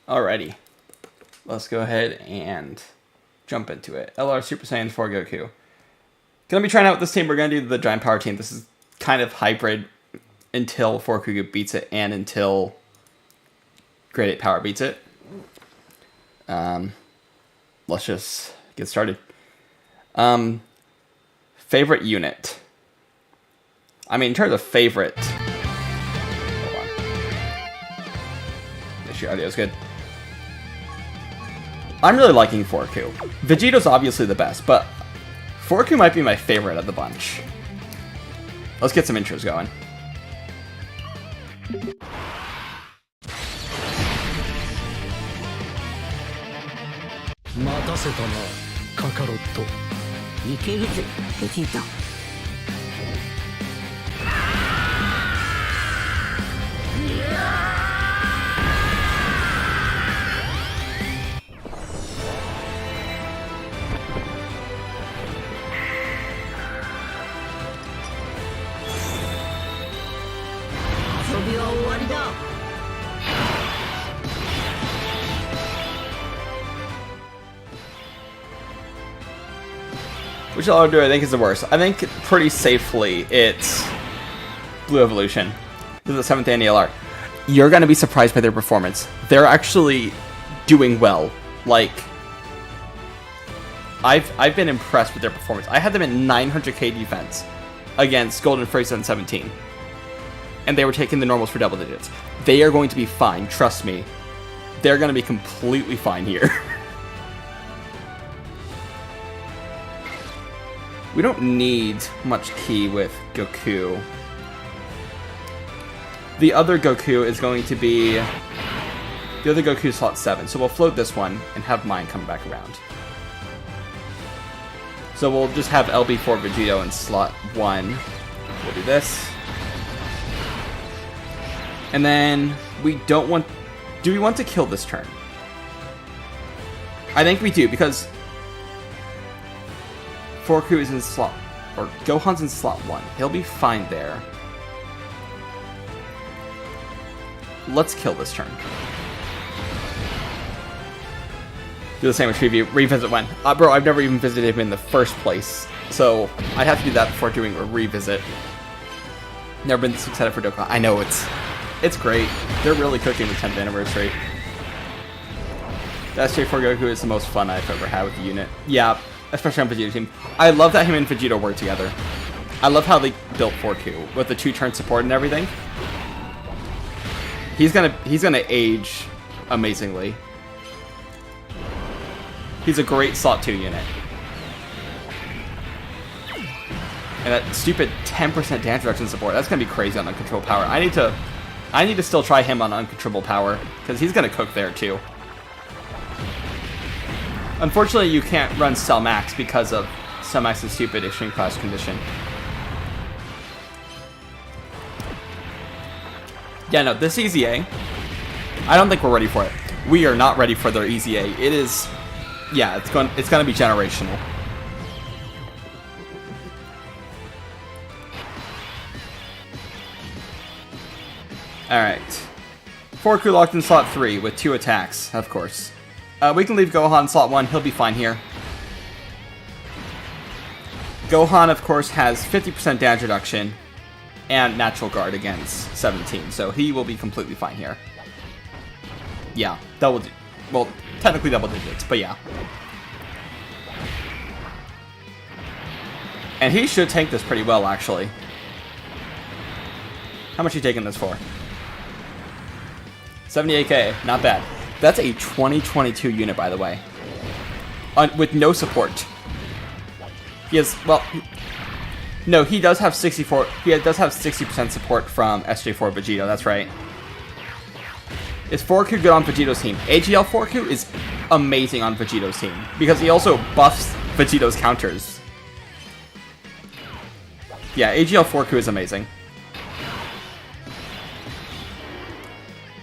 Alrighty. Let's go ahead and jump into it. LR Super Saiyan 4 Goku. Gonna be trying out this team. We're gonna do the Giant Power team. This is kind of hybrid until 4Goku beats it and until Grade 8 Power beats it. Let's just get started. Favorite unit. I mean, in terms of favorite... Hold on. Make sure audio is good. I'm really liking 4Q. Vegito's obviously the best, but 4Q might be my favorite of the bunch. Let's get some intros going. Which I'll do I think is the worst. I think pretty safely it's Blue Evolution. This is the 7th annual. You're gonna be surprised by their performance. They're actually doing well. Like, I've been impressed with their performance. I had them in 900k defense against Golden Freeza in 17. And they were taking the normals for double digits. They are going to be fine, trust me. They're going to be completely fine here. We don't need much ki with Goku. The other Goku is going to be... The other Goku slot 7, so we'll float this one and have mine come back around. So we'll just have LB4 Vegito in slot 1. We'll do this. And then we don't want... Do we want to kill this turn? I think we do, because 4Q is in slot... Or Gohan's in slot 1. He'll be fine there. Let's kill this turn. Do the same with preview. Revisit when? Bro, I've never even visited him in the first place. So, I'd have to do that before doing a revisit. Never been this excited for Dokkan. I know, it's great. They're really cooking the 10th anniversary. The Ssj4 Goku is the most fun I've ever had with the unit. Yeah, especially on Vegeta team. I love that him and Vegeta work together. I love how they built 4Q with the 2-turn support and everything. He's gonna age amazingly. He's a great slot 2 unit. And that stupid 10% damage reduction support, that's gonna be crazy on uncontrolled power. I need to still try him on uncontrollable power, because he's gonna cook there too. Unfortunately, you can't run Cell Max because of Cell Max's stupid extreme class condition. Yeah, no, this EZA, I don't think we're ready for it. We are not ready for their EZA. It is, yeah, it's gonna be generational. Alright. 4Q locked in slot 3 with 2 attacks, of course. We can leave Gohan in slot 1, he'll be fine here. Gohan, of course, has 50% damage reduction and natural guard against 17, so he will be completely fine here. Yeah, well, technically double digits, but yeah. And he should tank this pretty well, actually. How much are you taking this for? 78k, not bad. That's a 2022 unit, by the way. With no support. He has, well... No, he does have 64... He does have 60% support from Ssj4 Vegito, that's right. Is 4Q good on Vegito's team? AGL 4Q is amazing on Vegito's team, because he also buffs Vegito's counters. Yeah, AGL 4Q is amazing.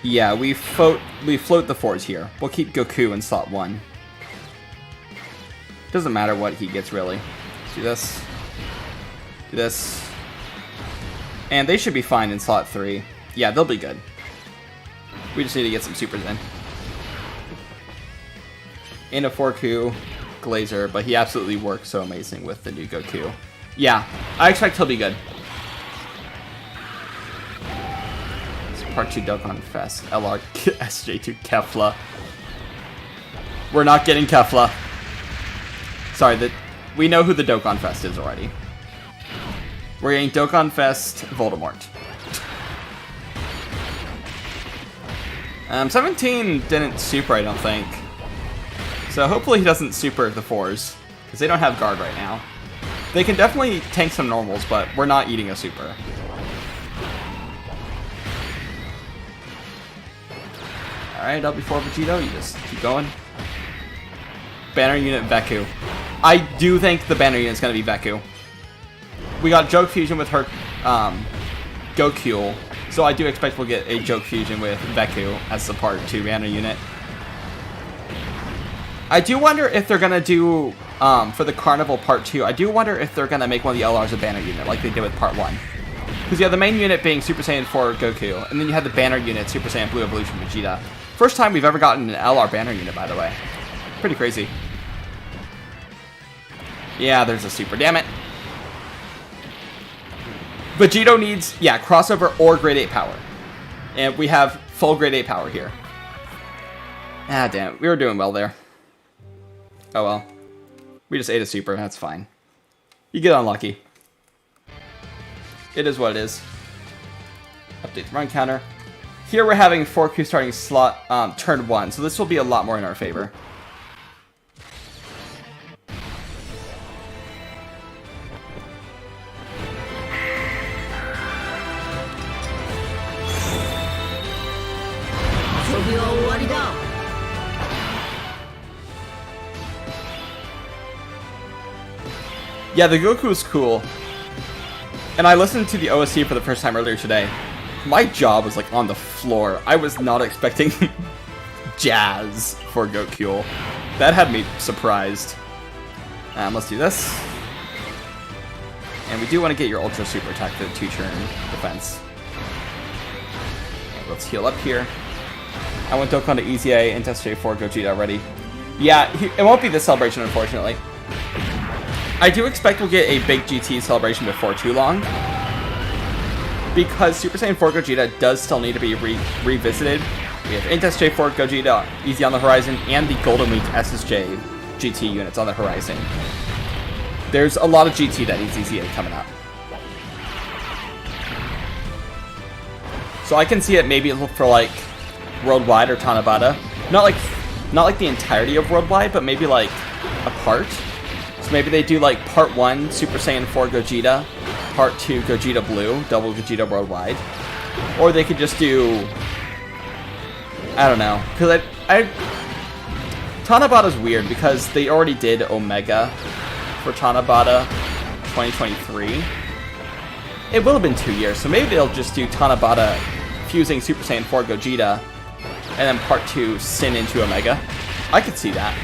Yeah, we float the 4s here. We'll keep Goku in slot 1. Doesn't matter what he gets, really. Let's do this. Do this. And they should be fine in slot 3. Yeah, they'll be good. We just need to get some supers in. and a 4Q Glazer, but he absolutely works so amazing with the new Goku. Yeah, I expect he'll be good. It's Part 2 Dokkan Fest. LR SJ2 Kefla. We're not getting Kefla. Sorry, we know who the Dokkan Fest is already. We're getting Dokkan Fest Voldemort. 17 didn't super, I don't think. So hopefully he doesn't super the 4s, because they don't have guard right now. They can definitely tank some normals, but we're not eating a super. Alright, LB4 Vegito, you just keep going. Banner unit Veku. I do think the banner unit is going to be Veku. We got Joke Fusion with her Goku, so I do expect we'll get a Joke Fusion with Veku as the Part 2 banner unit. I do wonder if they're going to do, for the Carnival Part 2, I do wonder if they're going to make one of the LRs a banner unit like they did with Part 1. Because you have the main unit being Super Saiyan 4 Goku, and then you have the banner unit Super Saiyan Blue Evolution Vegeta. First time we've ever gotten an LR banner unit, by the way. Pretty crazy. Yeah, there's a super, damn it. Vegito needs, yeah, crossover or grade 8 power. And we have full grade 8 power here. Ah, damn it. We were doing well there. Oh well. We just ate a super, that's fine. You get unlucky. It is what it is. Update the run counter. Here we're having 4Q starting slot turn 1, so this will be a lot more in our favor. Yeah, the Goku is cool. And I listened to the OST for the first time earlier today. My jaw was like on the floor. I was not expecting jazz for Goku. That had me surprised. Let's do this. And we do want to get your Ultra Super attack for the 2-turn defense. Okay, let's heal up here. I went Dokkan to EZA and Ssj4 Gogeta already. Yeah, it won't be this celebration, unfortunately. I do expect we'll get a big GT celebration before too long. Because Super Saiyan 4 Gogeta does still need to be revisited. We have INT Ssj4 Gogeta easy on the horizon, and the Golden Week SSJ GT units on the horizon. There's a lot of GT that needs EZA coming up. So I can see it maybe look for like Worldwide or Tanabata. Not like the entirety of Worldwide, but maybe like a part. So maybe they do like Part 1 Super Saiyan 4 Gogeta, Part 2 Gogeta Blue, Double Gogeta Worldwide. Or they could just do, I don't know, because Tanabata's weird because they already did Omega for Tanabata 2023. It will have been 2 years, so maybe they'll just do Tanabata fusing Super Saiyan 4 Gogeta and then Part 2 Sin into Omega. I could see that.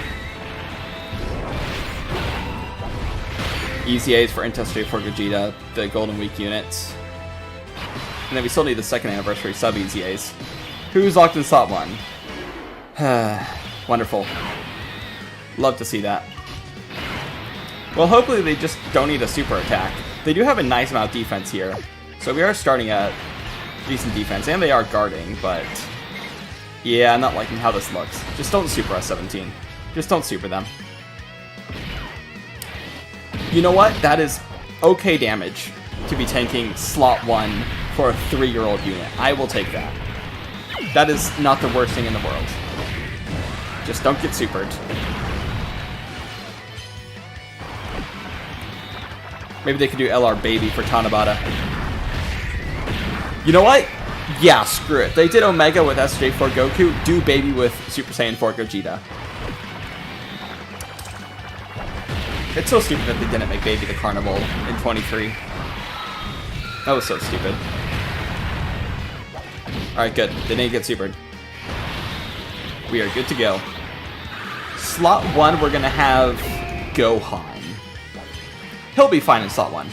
EZAs for INT Ssj4 Gogeta, the Golden Week units. And then we still need the 2nd anniversary sub EZAs. Who's locked in slot 1? Wonderful. Love to see that. Well, hopefully they just don't need a super attack. They do have a nice amount of defense here. So we are starting at decent defense, and they are guarding, but yeah, I'm not liking how this looks. Just don't super S17. Just don't super them. You know what? That is okay damage to be tanking slot 1 for a 3-year-old unit. I will take that. That is not the worst thing in the world. Just don't get supered. Maybe they could do LR Baby for Tanabata. You know what? Yeah, screw it. They did Omega with Ssj4 Goku. Do Baby with Super Saiyan 4 Gogeta. It's so stupid that they didn't make Baby the Carnival in 23. That was so stupid. Alright, good. They didn't get supered. We are good to go. Slot 1, we're going to have Gohan. He'll be fine in slot 1.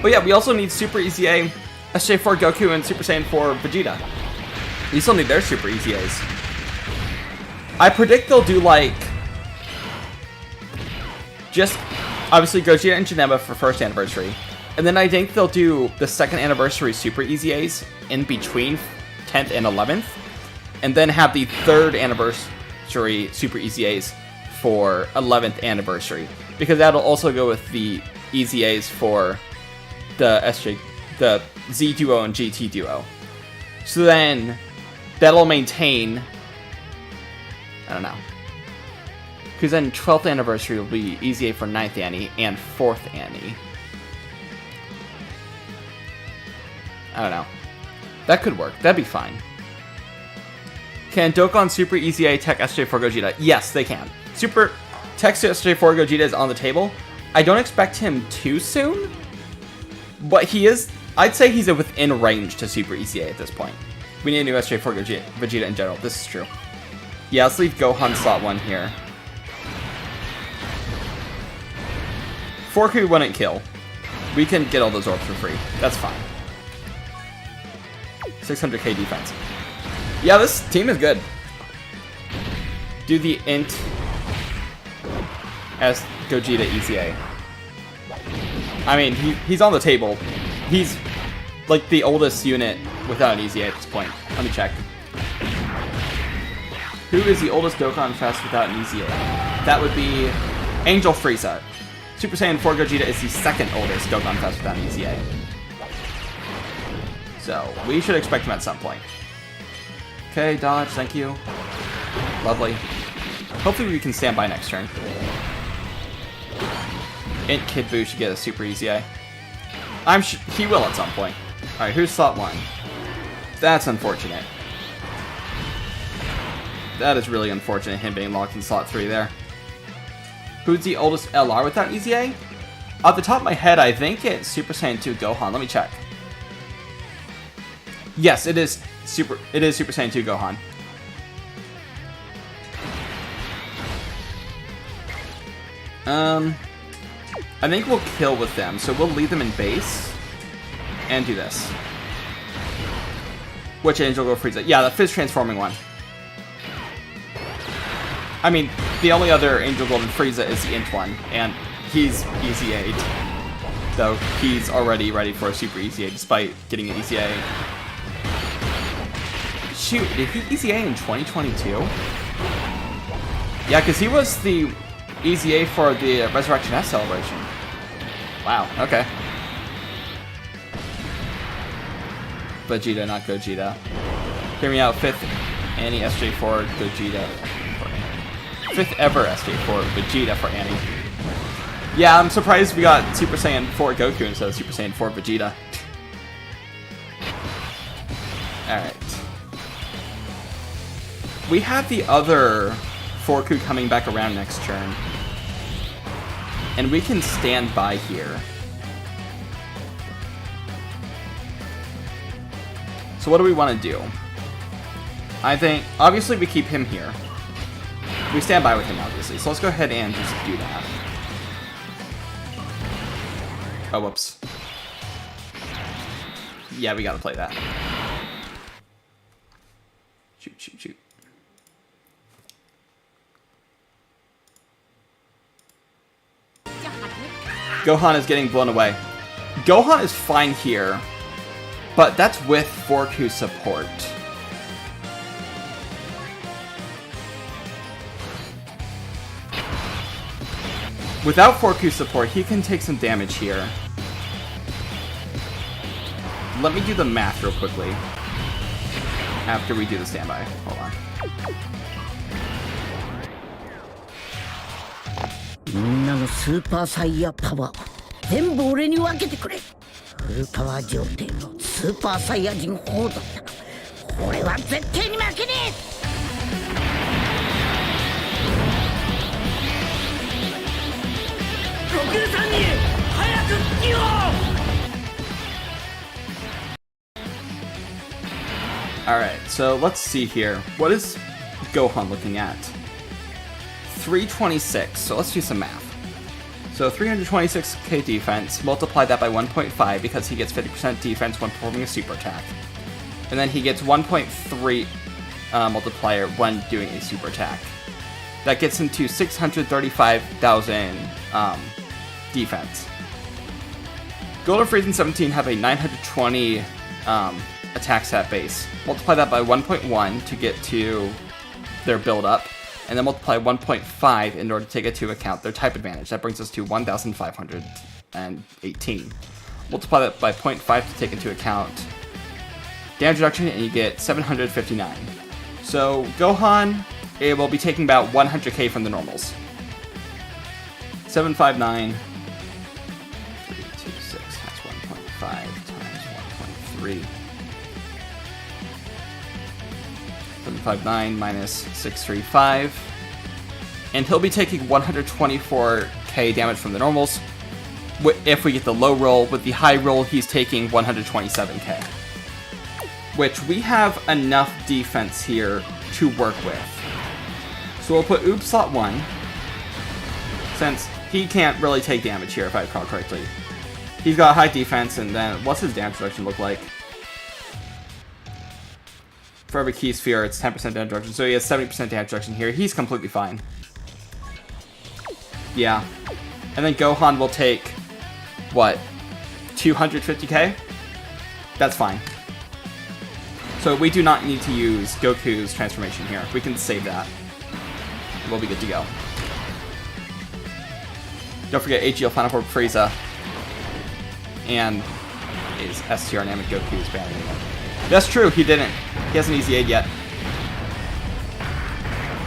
Oh yeah, we also need Super EZA SJ4 Goku and Super Saiyan 4 Vegeta. You still need their Super EZAs. I predict they'll do like just obviously Gogeta and Janemba for first anniversary, and then I think they'll do the second anniversary Super EZAs in between 10th and 11th, and then have the third anniversary Super EZAs for 11th anniversary, because that'll also go with the EZAs for the Z Duo and GT Duo. So then that'll maintain, I don't know, because then 12th anniversary will be EZA for 9th Annie and 4th Annie. I don't know. That could work. That'd be fine. Can Dokkan Super EZA Tech SJ4 Gogeta? Yes, they can. Super Tech SJ4 Gogeta is on the table. I don't expect him too soon, but he is, I'd say he's within range to Super EZA at this point. We need a new SJ4 Vegeta in general. This is true. Yeah, let's leave Gohan slot 1 here. 4Q wouldn't kill. We can get all those orbs for free. That's fine. 600k defense. Yeah, this team is good. Do the INT as Gogeta EZA. I mean, he's on the table. He's like the oldest unit without an EZA at this point. Let me check. Who is the oldest Dokkan Fest without an EZA? That would be Angel Freeza. Super Saiyan 4 Gogeta is the second oldest Dokkan Fest without an EZA. So, we should expect him at some point. Okay, dodge, thank you. Lovely. Hopefully we can stand by next turn. INT Kid Buu should get a Super EZA. He will at some point. Alright, who's slot 1? That's unfortunate. That is really unfortunate, him being locked in slot 3 there. Who's the oldest LR without EZA? Off the top of my head, I think it's Super Saiyan 2 Gohan. Let me check. Yes, it is Super Saiyan 2 Gohan. I think we'll kill with them, so we'll leave them in base and do this. Which Angel go Freeza? Yeah, the Fizz transforming one. I mean, the only other Angel Golden Frieza is the INT one, and he's EZA'd. So he's already ready for a Super EZA despite getting an EZA. Shoot, did he EZA in 2022? Yeah, because he was the EZA for the Resurrection S celebration. Wow, okay. Vegeta, not Gogeta. Hear me out, 5th Annie SJ4 Gogeta. 5th ever SJ4 Vegeta for Annie. Yeah, I'm surprised we got Super Saiyan 4 Goku instead of Super Saiyan 4 Vegeta. Alright. We have the other 4Q coming back around next turn. And we can stand by here. So what do we want to do? I think, obviously we keep him here. We stand by with him, obviously. So let's go ahead and just do that. Oh, whoops. Yeah, we gotta play that. Shoot, shoot, shoot. Gohan is getting blown away. Gohan is fine here, but that's with 4Q support. Without 4Q support, he can take some damage here. Let me do the math real quickly. After we do the standby. Hold on. みんなのスーパーサイヤパワー全部俺に分けてくれ。フルパワー状態のスーパーサイヤ人報道だ。俺は絶対に負けねえ。悟空さんに早く聞こう。 Alright, so let's see here. What is Gohan looking at? 326, so let's do some math. So 326k defense, multiply that by 1.5 because he gets 50% defense when performing a super attack. And then he gets 1.3 multiplier when doing a super attack. That gets him to 635,000 defense. Golden Freeza and 17 have a 920 attack stat base. Multiply that by 1.1 to get to their build up, and then multiply 1.5 in order to take into account their type advantage. That brings us to 1,518. Multiply that by 0.5 to take into account damage reduction, and you get 759. So Gohan, it will be taking about 100k from the normals. 759. 326 times 1.5 times 1.3. 759 minus 635. And he'll be taking 124k damage from the normals. If we get the low roll, with the high roll, he's taking 127k. Which we have enough defense here to work with. So we'll put Oob slot 1, since he can't really take damage here if I recall correctly. He's got high defense, and then what's his damage reduction look like? For every key sphere, it's 10% damage reduction, so he has 70% damage reduction here. He's completely fine. Yeah. And then Gohan will take, what, 250k? That's fine. So we do not need to use Goku's transformation here. We can save that. We'll be good to go. Don't forget AGL Final Form Freeza. And is STR Namek Goku is banning him. That's true, he didn't. He hasn't EZA'd yet.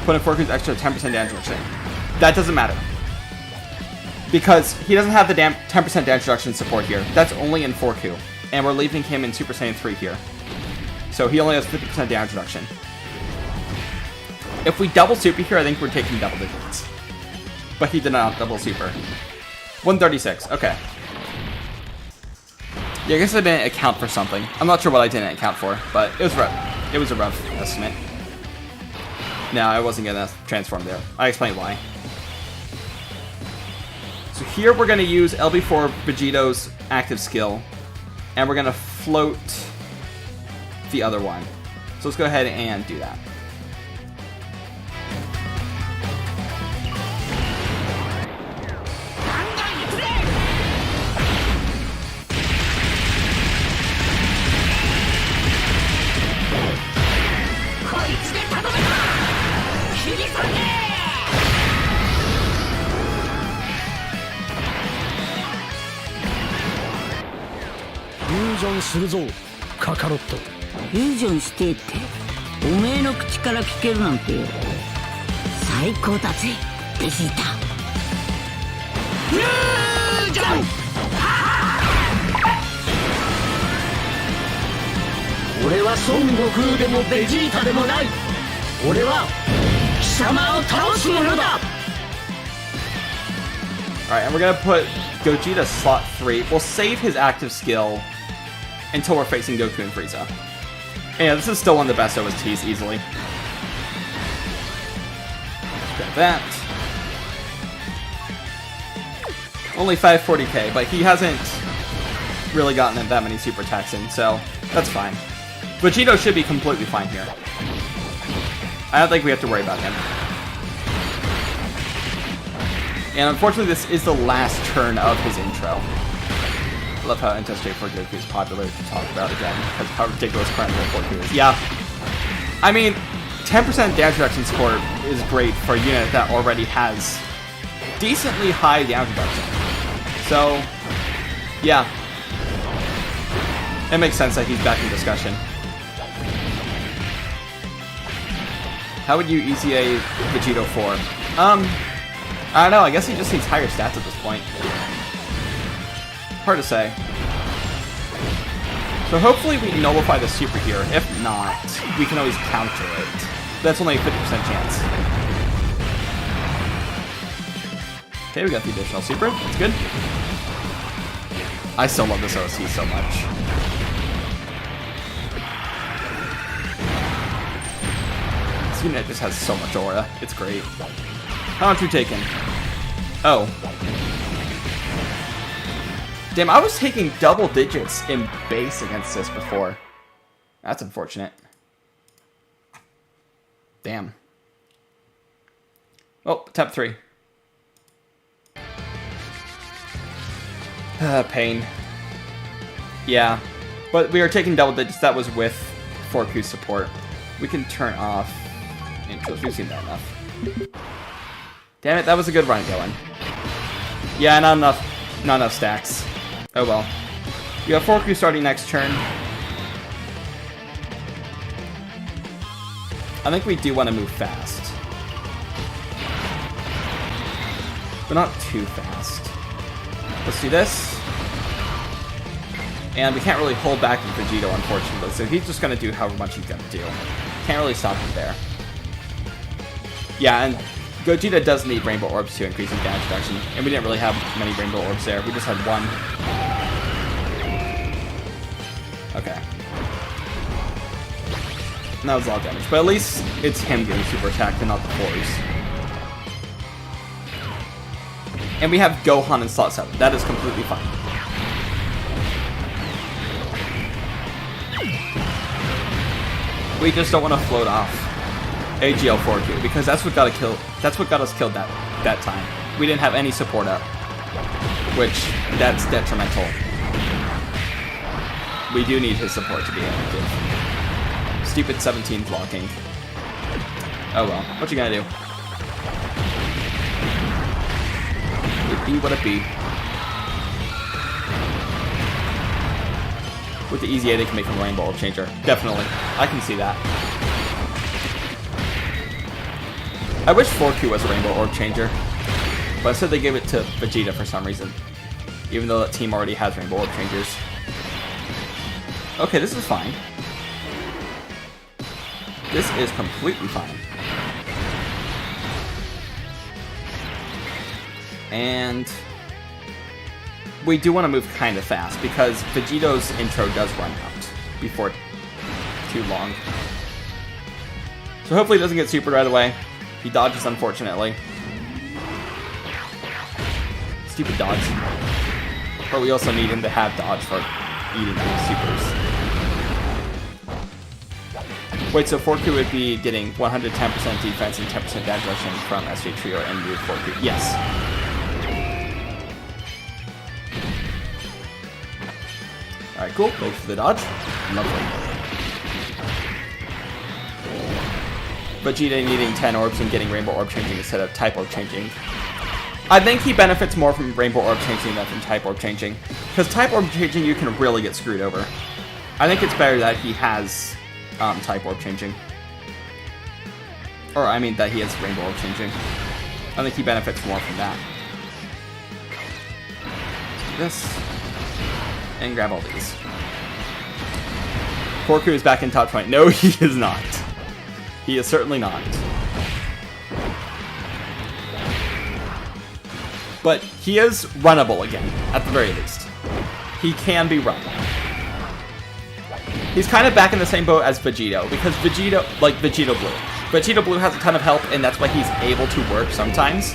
Put in 4Q's extra 10% damage reduction. That doesn't matter. Because he doesn't have the 10% damage reduction support here. That's only in 4Q. And we're leaving him in Super Saiyan 3 here. So he only has 50% damage reduction. If we double super here, I think we're taking double digits. But he did not double super. 136, okay. Yeah, I guess I didn't account for something. I'm not sure what I didn't account for, but it was rough. It was a rough estimate. No, I wasn't gonna transform there. I explained why. So here we're gonna use LB4 Vegito's active skill, and we're gonna float the other one. So let's go ahead and do that. Fusion してっておめえの口から聞けるなんて最高だぜベジータ。フュージョン。俺は孫悟空でもベジータでもない。俺は貴様を倒す者だ。Alright, and we're gonna put Gogeta slot 3. We'll save his active skill until we're facing Goku and Freeza. Yeah, this is still one of the best OSTs, easily. Grab that. Only 540k, but he hasn't really gotten that many super attacks in, so that's fine. Vegito should be completely fine here. I don't think we have to worry about him. And unfortunately, this is the last turn of his intro. I love how Ssj4 Goku is popular to talk about again, because how ridiculous current Goku is. Yeah. I mean, 10% damage reduction support is great for a unit that already has decently high damage reduction. So, yeah. It makes sense that he's back in discussion. How would you EZA Vegito 4? I don't know, I guess he just needs higher stats at this point. Hard to say. So hopefully we nullify the super here. If not, we can always counter it. That's only a 50% chance. Okay, we got the additional super. That's good. I still love this OST so much. This unit just has so much aura. It's great. How much are we taking? Oh. Damn, I was taking double digits in base against this before. That's unfortunate. Damn. Oh, tap 3. Pain. Yeah. But we are taking double digits. That was with 4Q support. We can turn off intros. We've seen that enough. Damn it, that was a good run going. Yeah, not enough stacks. Oh well. You have 4Q starting next turn. I think we do want to move fast. But not too fast. Let's do this. And we can't really hold back with Vegito, unfortunately, so he's just going to do however much he's going to do. Can't really stop him there. Yeah, and Gogeta does need Rainbow Orbs to increase his damage reduction, and we didn't really have many Rainbow Orbs there. We just had one. Okay. And that was a lot of damage, but at least it's him getting super attacked and not the 4s. And we have Gohan in slot 7. That is completely fine. We just don't want to float off AGL4Q because that's what got us killed that time. We didn't have any support up, which that's detrimental. We do need his support to be effective. Stupid 17 blocking. Oh well, what you gonna do? It be what it be. With the easy A, they can make him a Rainbow Orb Changer. Definitely. I can see that. I wish 4Q was a Rainbow Orb Changer. But instead they gave it to Vegeta for some reason. Even though that team already has Rainbow Orb Changers. Okay, this is fine. This is completely fine. And we do want to move kind of fast because Vegito's intro does run out before too long. So hopefully he doesn't get supered right away. He dodges, unfortunately. Stupid dodge. But we also need him to have dodge for eating supers. Wait, so 4Q would be getting 110% defense and 10% damage reduction from Ssj4 and move 4Q. Yes. Alright, cool. Wait for the dodge. Lovely. Vegeta needing 10 orbs and getting Rainbow Orb Changing instead of Type Orb Changing. I think he benefits more from Rainbow Orb Changing than from Type Orb Changing. Because Type Orb Changing, you can really get screwed over. I think it's better that he has Type Orb Changing. Or, I mean, that he has Rainbow Orb Changing. I think he benefits more from that. This. And grab all these. 4Q is back in top 20. No, he is not. He is certainly not. But he is runnable again, at the very least. He can be run. He's kind of back in the same boat as Vegito, because Vegito, like Vegito Blue. Vegito Blue has a ton of help, and that's why he's able to work sometimes.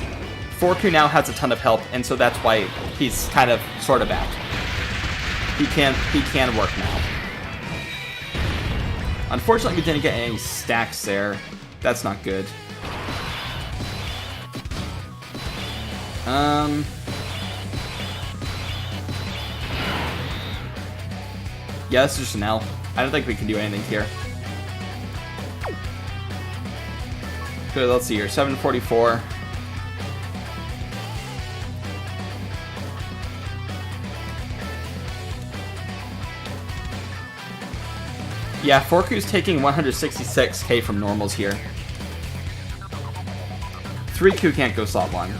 4Q now has a ton of help, and so that's why he's kind of sort of back. He can work now. Unfortunately, we didn't get any stacks there. That's not good. Yeah, this is just an L. I don't think we can do anything here. Good, let's see here. 744. Yeah, 4Q's taking 166k from normals here. 3Q can't go slot 1.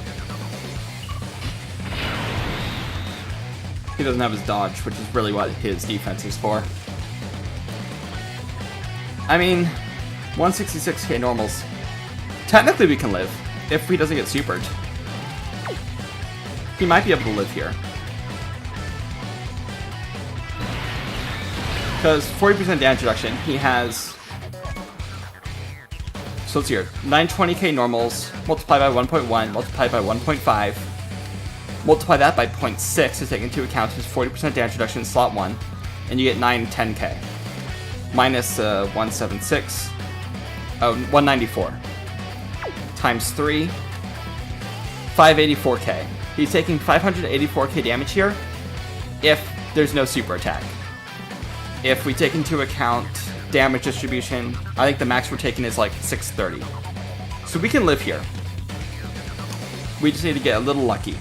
He doesn't have his dodge, which is really what his defense is for. I mean, 166k normals. Technically we can live, if he doesn't get supered. He might be able to live here. Because 40% damage reduction, he has... So let's see here. 920k normals, multiplied by 1.1, multiplied by 1.5. Multiply that by 0.6 to take into account his 40% damage reduction in slot 1, and you get 910k. Minus 176. Oh, 194. Times 3. 584k. He's taking 584k damage here if there's no super attack. If we take into account damage distribution, I think the max we're taking is like 630. So we can live here. We just need to get a little lucky.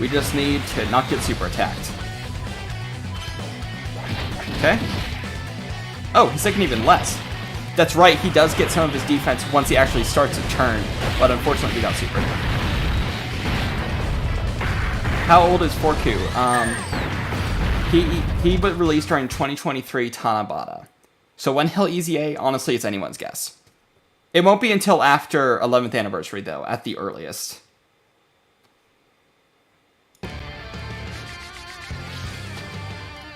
We just need to not get super attacked. Okay. Oh, he's taking even less. That's right, he does get some of his defense once he actually starts a turn, but unfortunately without super. How old is Forku? He was released during 2023 Tanabata. So when he'll EZA, honestly, it's anyone's guess. It won't be until after 11th anniversary, though, at the earliest.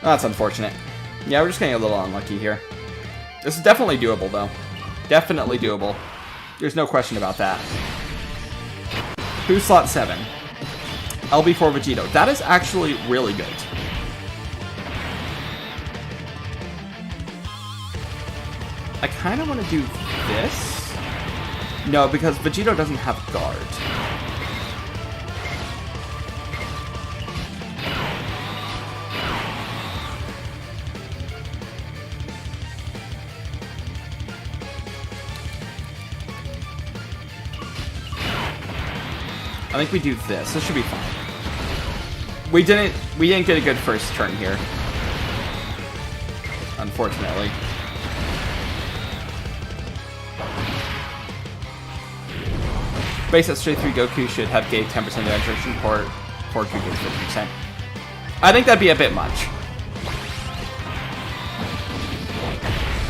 Oh, that's unfortunate. Yeah, we're just getting a little unlucky here. This is definitely doable, though. Definitely doable. There's no question about that. Who's slot 7? LB4 Vegito. That is actually really good. I kind of want to do this. No, because Vegito doesn't have guard. I think we do this. This should be fine. We didn't get a good first turn here. Unfortunately. Base Ssj4 Goku should have gave 10% damage reduction for Goku gets 50%. I think that'd be a bit much.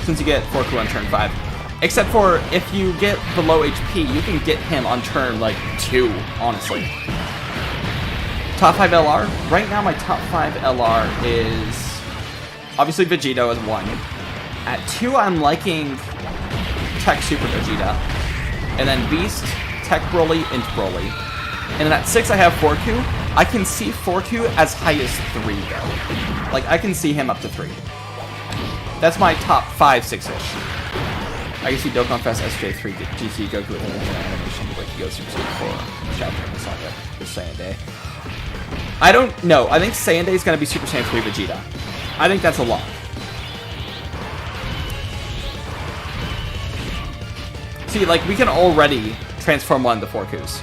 Since you get Forku on turn 5. Except for if you get below HP, you can get him on turn like 2, honestly. Top 5 LR? Right now my top 5 LR is obviously Vegito as 1. At 2 I'm liking Tech Super Vegeta. And then Beast, Tech Broly, Int Broly. And then at 6 I have Forku. I can see Forku as high as 3 though. Like I can see him up to 3. That's my top 5, 6-ish. I can see Dokkan Fest Ssj4 GT Goku with an animation like he goes Super Saiyan 4 chapter in the saga for Saiyan Day. I don't know. I think Saiyan Day is going to be Super Saiyan 3 Vegeta. I think that's a lock. See, like, we can already transform one of the Forkus.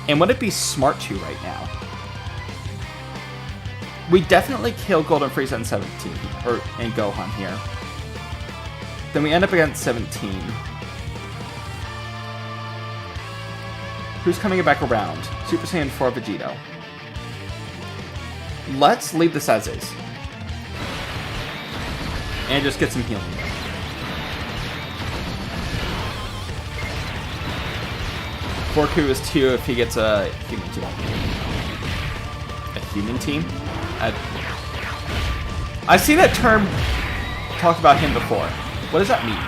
And would it be smart to right now? We definitely kill Golden Freeza in 17, or in Gohan here. Then we end up against 17. Who's coming back around? Super Saiyan 4 Vegito. Let's leave this as is. And just get some healing. Forku is 2 if he gets a human team. A human team? I've seen that term talked about him before. What does that mean?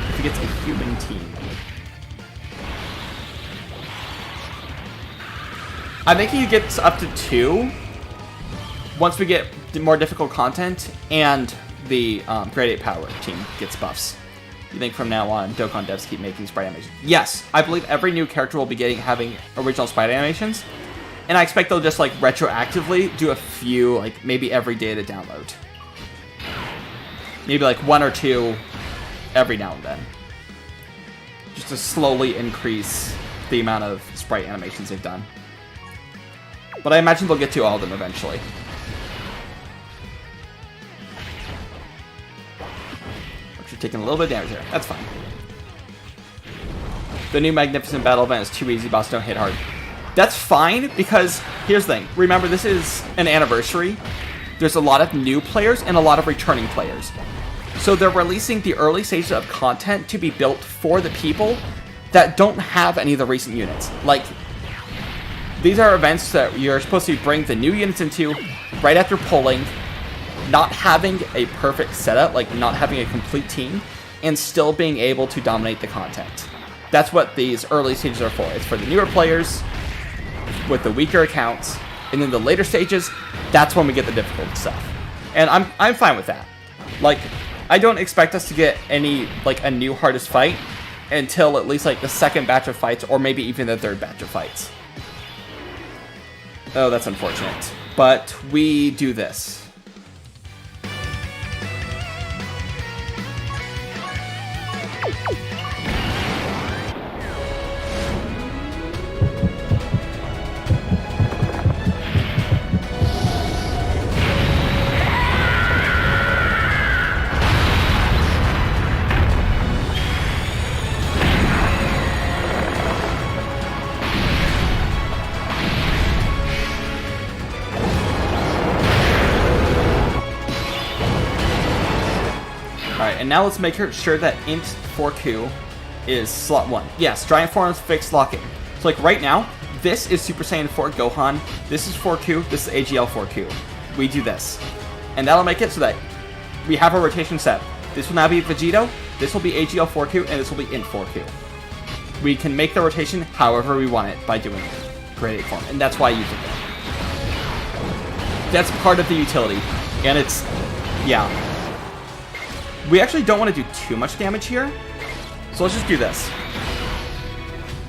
If he gets a human team. I think he gets up to 2 once we get more difficult content and the Grade 8 Power team gets buffs. You think from now on, Dokkan devs keep making sprite animations? Yes, I believe every new character will be having original sprite animations. And I expect they'll just, like, retroactively do a few, like, maybe every day to download. Maybe, like, 1 or 2 every now and then. Just to slowly increase the amount of sprite animations they've done. But I imagine they'll get to all of them eventually. Actually taking a little bit of damage there. That's fine. The new Magnificent Battle event is too easy, boss don't hit hard. That's fine, because here's the thing. Remember, this is an anniversary. There's a lot of new players and a lot of returning players. So they're releasing the early stages of content to be built for the people that don't have any of the recent units. Like, these are events that you're supposed to bring the new units into right after pulling, not having a perfect setup, like not having a complete team. and still being able to dominate the content. That's what these early stages are for. It's for the newer players with the weaker accounts, and then the later stages, that's when we get the difficult stuff. And I'm fine with that. Like, I don't expect us to get any, like, a new hardest fight until at least, like, the second batch of fights, or maybe even the third batch of fights. Oh, that's unfortunate. But we do this. Alright, and now let's make sure that INT 4Q is slot 1. Yes, Giant Forms fixed locking. So like right now, this is Super Saiyan 4 Gohan, this is 4Q, this is AGL 4Q. We do this. And that'll make it so that we have a rotation set. This will now be Vegito, this will be AGL 4Q, and this will be INT 4Q. We can make the rotation however we want it by doing grade 8 form, and that's why I use it. That's part of the utility, and it's, yeah. We actually don't want to do too much damage here, so let's just do this.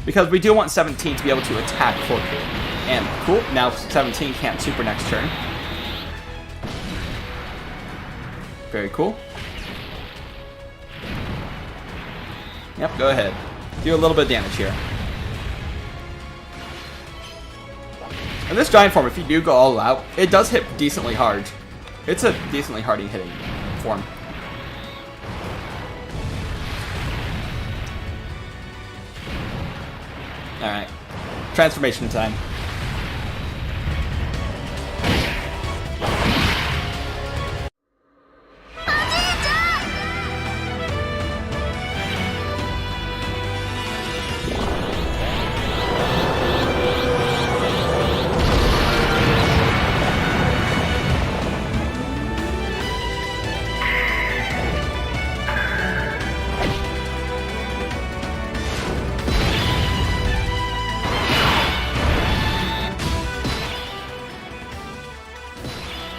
Because we do want 17 to be able to attack 4Q. And cool, now 17 can't super next turn. Very cool. Yep, go ahead. Do a little bit of damage here. And this Giant Form, if you do go all out, it does hit decently hard. It's a decently hardy hitting form. Alright. Transformation time.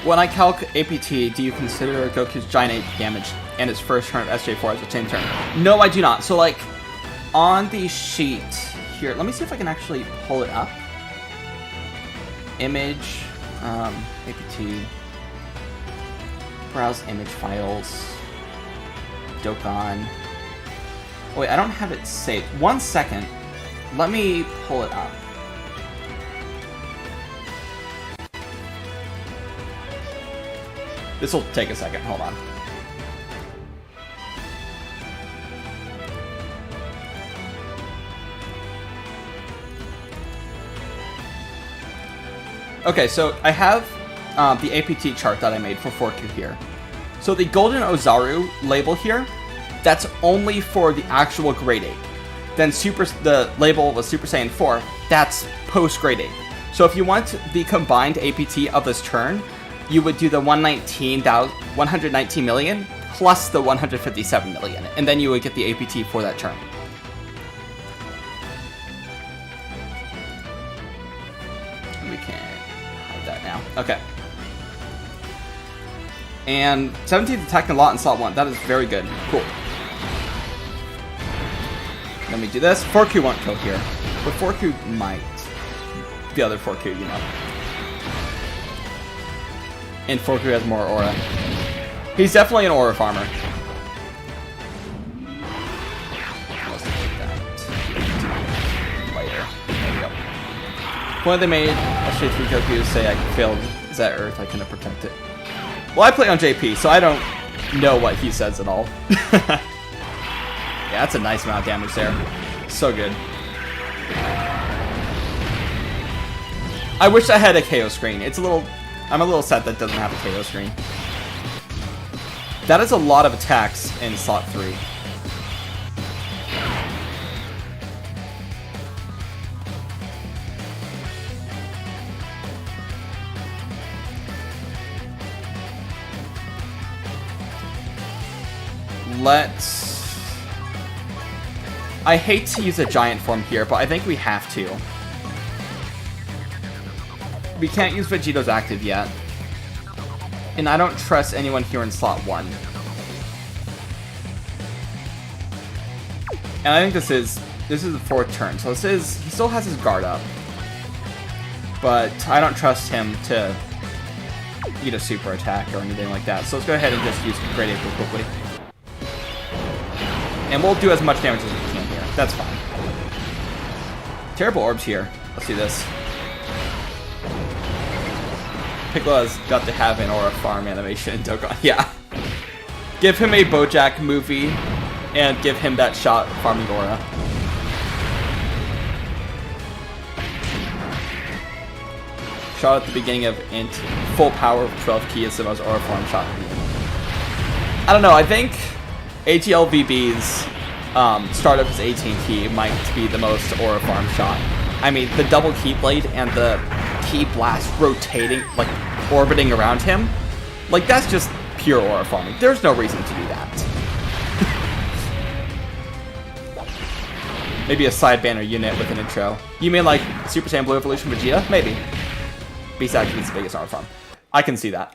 When I calc APT, do you consider Goku's Giant Ape damage and his first turn of Ssj4 as the same turn? No, I do not. So, like, on the sheet here, let me see if I can actually pull it up. Image, APT, browse image files, Dokkan. Oh, wait, I don't have it saved. 1 second. Let me pull it up. This will take a second. Hold on. Okay, so I have the APT chart that I made for 4Q here. So the Golden Ozaru label here, that's only for the actual grade 8. Then the label was Super Saiyan 4, that's post grade 8. So if you want the combined APT of this turn, you would do the 119 million plus the 157 million, and then you would get the APT for that turn. We can hide that now. Okay. And 17th attacking a lot in slot 1. That is very good. Cool. Let me do this. 4Q won't kill here, but 4Q might. The other 4Q, you know. And 4Q has more aura. He's definitely an aura farmer. Let's take that later. There we go. When they made Ssj4 Goku say I failed that Earth, I couldn't protect it. Well, I play on JP, so I don't know what he says at all. Yeah, that's a nice amount of damage there. So good. I wish I had a KO screen. I'm a little sad that doesn't have a KO screen. That is a lot of attacks in slot 3. Let's I hate to use a giant form here, but I think we have to. We can't use Vegito's active yet. And I don't trust anyone here in slot 1. And I think this is the 4th turn, so he still has his guard up. But I don't trust him to eat a super attack or anything like that. So let's go ahead and just use Great Ape real quickly. And we'll do as much damage as we can here. That's fine. Terrible orbs here. Let's do this. Piccolo has got to have an aura farm animation in Dokkan. Yeah. Give him a BoJack movie and give him that shot farming aura. Shot at the beginning of INT. Full power of 12 key is the most aura farm shot. I don't know, I think ATLVB's start of his 18 key might be the most aura farm shot. I mean, the double key blade and the key blast rotating, like orbiting around him, like that's just pure aura farming. There's no reason to do that. Maybe a side banner unit with an intro. You mean like Super Saiyan Blue Evolution Vegeta? Maybe. Beast actually is the biggest aura farm. I can see that.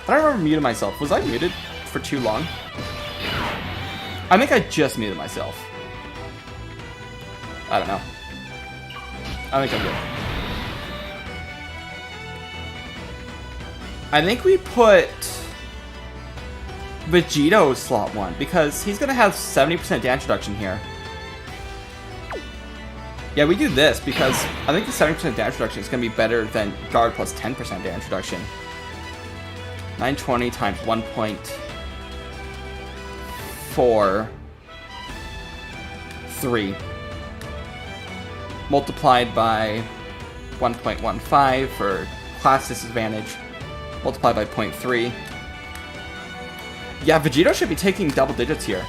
I don't remember muting myself. Was I muted for too long? I think I just muted myself. I don't know. I think I'm good. I think we put Vegito slot 1 because he's going to have 70% damage reduction here. Yeah, we do this because I think the 70% damage reduction is going to be better than guard plus 10% damage reduction. 920 times 1.43 multiplied by 1.15 for class disadvantage, multiplied by 0.3. Yeah, Vegito should be taking double digits here.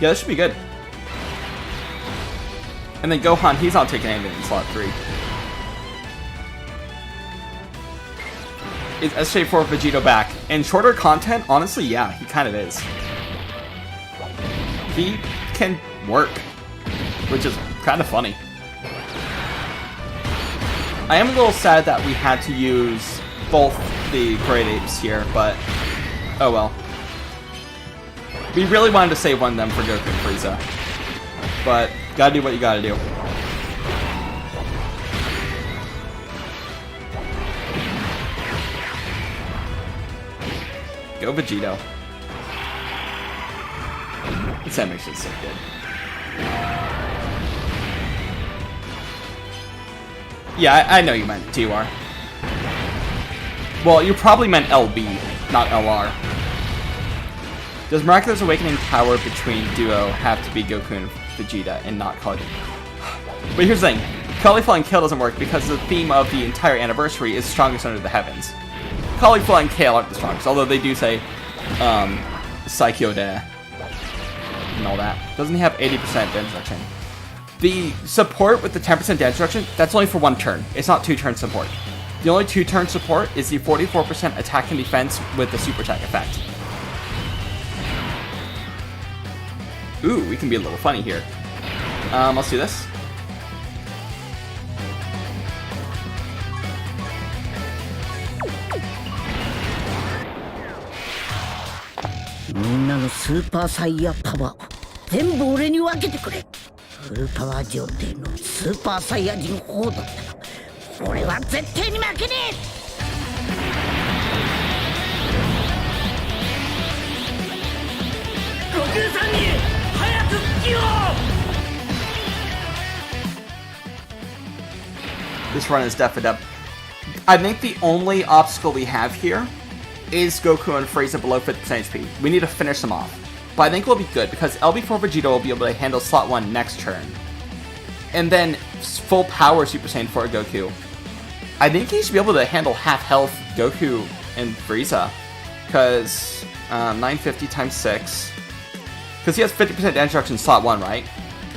Yeah, this should be good. And then Gohan, he's not taking anything in slot 3. Is Ssj4 Vegito back? In shorter content, honestly, yeah, he kind of is. He can work, which is kind of funny. I am a little sad that we had to use both the Great Apes here, but oh well. We really wanted to save one of them for Goku and Freeza, but gotta do what you gotta do. Go Vegito. This animation is so good. Yeah, I know you meant TUR. Well, you probably meant LB, not LR. Does Miraculous Awakening power between Duo have to be Goku and Vegeta and not Kali? But here's the thing. Caulifla and Kale doesn't work because the theme of the entire anniversary is strongest under the heavens. Caulifla and Kale aren't the strongest, although they do say Saikyo De and all that. Doesn't he have 80% damage reduction? The support with the 10% damage reduction, that's only for one turn. It's not 2-turn support. The only 2-turn support is the 44% attack and defense with the super attack effect. Ooh, we can be a little funny here. Let's do this. Minna no Super Saiyan power 全部俺に分けてくれ。フルパワー状態のスーパーサイヤ人砲だったら俺は絶対に負けねえ。悟空さんに早く復帰を。This run is definitely up. I think the only obstacle we have here is Goku and Freeza below 50% HP. We need to finish them off. But I think we'll be good because LB4 Vegito will be able to handle slot 1 next turn. And then full power Super Saiyan 4 Goku. I think he should be able to handle half health Goku and Freeza. Because 950 times 6. Because he has 50% damage reduction in slot 1, right?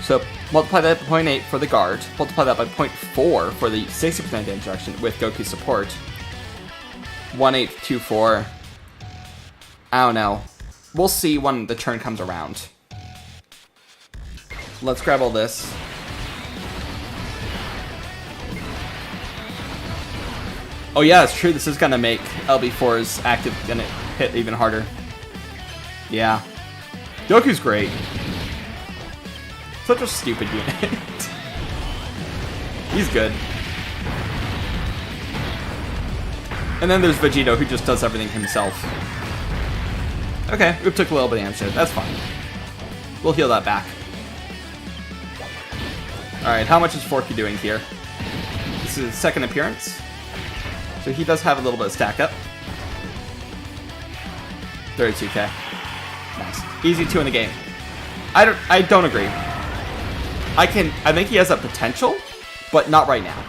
So multiply that by 0.8 for the guard. Multiply that by 0.4 for the 60% damage reduction with Goku's support. 1824. I don't know. We'll see when the turn comes around. Let's grab all this. Oh yeah, it's true. This is gonna make LB4's active gonna hit even harder. Yeah. Goku's great. Such a stupid unit. He's good. And then there's Vegito, who just does everything himself. Okay, we took a little bit of damage. That's fine. We'll heal that back. Alright, how much is Forky doing here? This is his second appearance. So he does have a little bit of stack up. 32k. Nice. Easy 2 in the game. I don't agree. I think he has a potential, but not right now.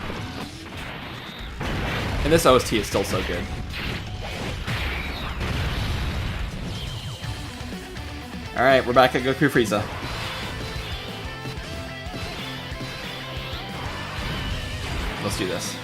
And this OST is still so good. Alright, we're back at Goku Frieza. Let's do this.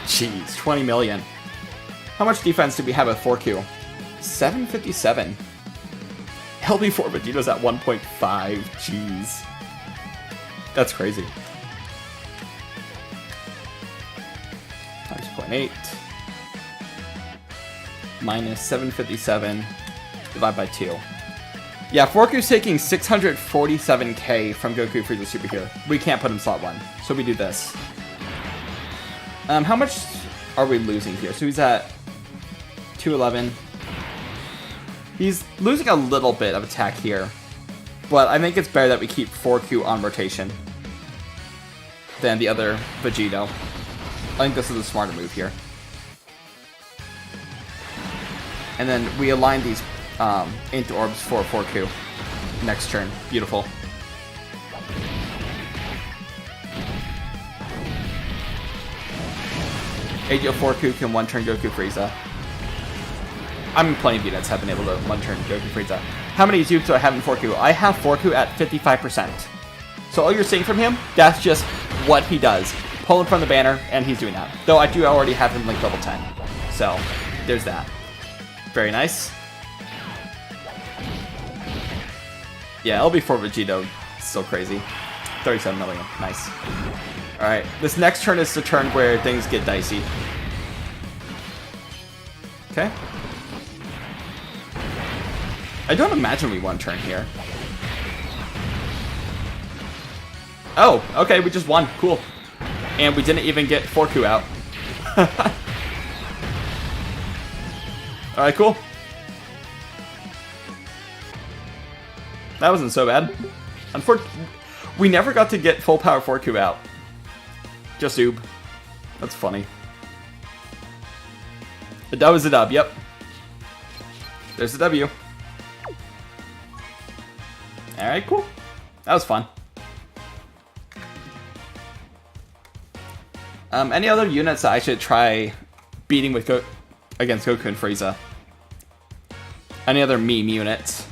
Jeez, 20 million. How much defense do we have with 4Q? 757. LB4 Vegito's at 1.5. Jeez. That's crazy. Times 0.8. Minus 757. Divide by 2. Yeah, 4Q's taking 647k from Goku Frieza Super here. We can't put him slot 1, so we do this. How much are we losing here? So he's at 211. He's losing a little bit of attack here, but I think it's better that we keep 4Q on rotation than the other Vegito. I think this is a smarter move here. And then we align these INT orbs for 4Q next turn. Beautiful. Ssj4 can one-turn Goku Frieza. I mean, plenty of units have been able to one-turn Goku Frieza. How many Zooks do I have in 4Q? I have 4Q at 55%. So all you're seeing from him, that's just what he does. Pull him from the banner, and he's doing that. Though I do already have him like level 10. So, there's that. Very nice. Yeah, LB4 Vegito, still crazy. 37 million, nice. Alright, this next turn is the turn where things get dicey. Okay. I don't imagine we won turn here. Oh, okay, we just won. Cool. And we didn't even get 4Q out. Alright, cool. That wasn't so bad. Unfortunately, we never got to get full power 4Q out. Just oob. That's funny. The dub is a dub, yep. There's the W. Alright, cool. That was fun. Any other units that I should try beating with against Goku and Frieza? Any other meme units?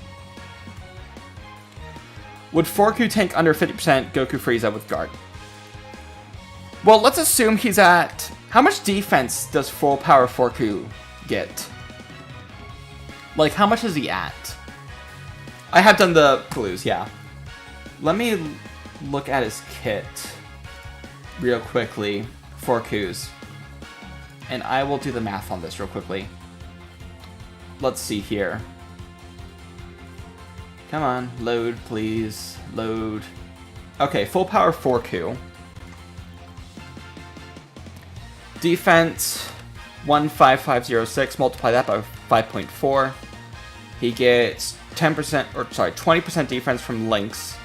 Would 4Q tank under 50% Goku Frieza with guard? Well, let's assume he's at... How much defense does full power 4Q get? Like, how much is he at? I have done the clues, yeah. Let me look at his kit real quickly. 4Q's. And I will do the math on this real quickly. Let's see here. Come on, load, please. Load. Okay, full power 4Q. Defense 15506, multiply that by 5.4. He gets 20% defense from Lynx.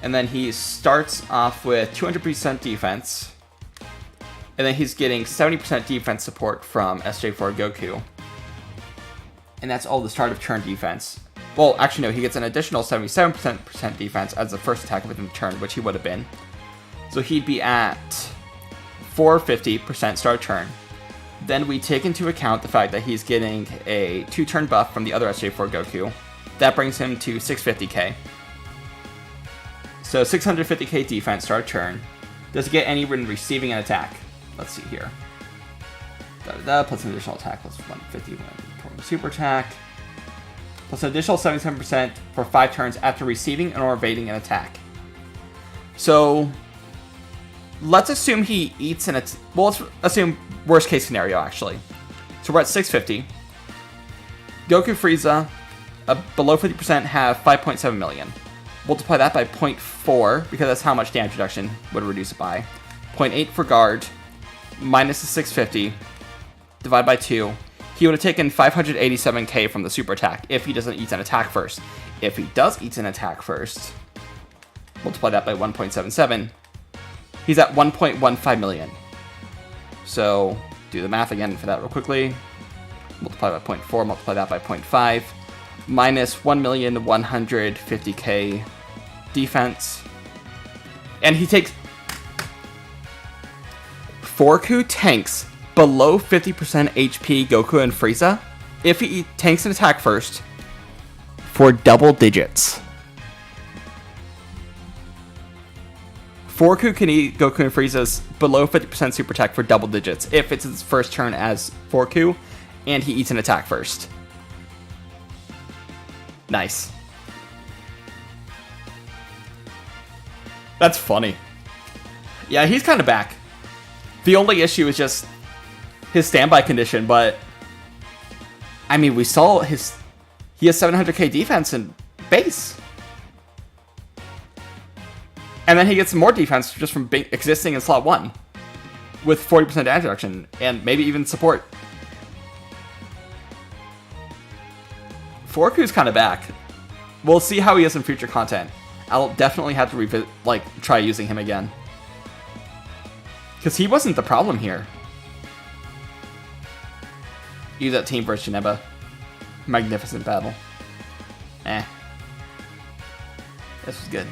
And then he starts off with 200% defense. And then he's getting 70% defense support from Ssj4 Goku. And that's all the start of turn defense. Well, actually no, he gets an additional 77% defense as the first attack within the turn, which he would have been. So he'd be at 450% start turn. Then we take into account the fact that he's getting a 2-turn buff from the other Ssj4 Goku. That brings him to 650k. So 650k defense start turn. Does he get any when receiving an attack? Let's see here. Plus an additional attack, plus 150 from super attack. Plus an additional 77% for 5 turns after receiving or evading an attack. So let's assume he eats an attack. Well, let's assume worst case scenario, actually. So we're at 650. Goku, Freeza, below 50% have 5.7 million. Multiply that by 0.4, because that's how much damage reduction would reduce it by. 0.8 for guard, minus the 650, divide by 2. He would have taken 587k from the super attack if he doesn't eat an attack first. If he does eat an attack first, multiply that by 1.77, he's at 1.15 million. So, do the math again for that real quickly. Multiply by 0.4, multiply that by 0.5, minus 1,150k defense. And he takes... Forku tanks below 50% HP Goku and Frieza if he tanks an attack first for double digits. Forku can eat Goku and Frieza's below 50% super attack for double digits if it's his first turn as Forku and he eats an attack first. Nice. That's funny. Yeah, he's kind of back. The only issue is just his standby condition, but I mean, we saw he has 700k defense in base. And then he gets more defense just from existing in slot 1 with 40% damage reduction and maybe even support. Forku's kind of back. We'll see how he is in future content. I'll definitely have to revisit, try using him again. Because he wasn't the problem here. Use that team versus Janemba. Magnificent battle. This was good.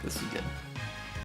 This was good.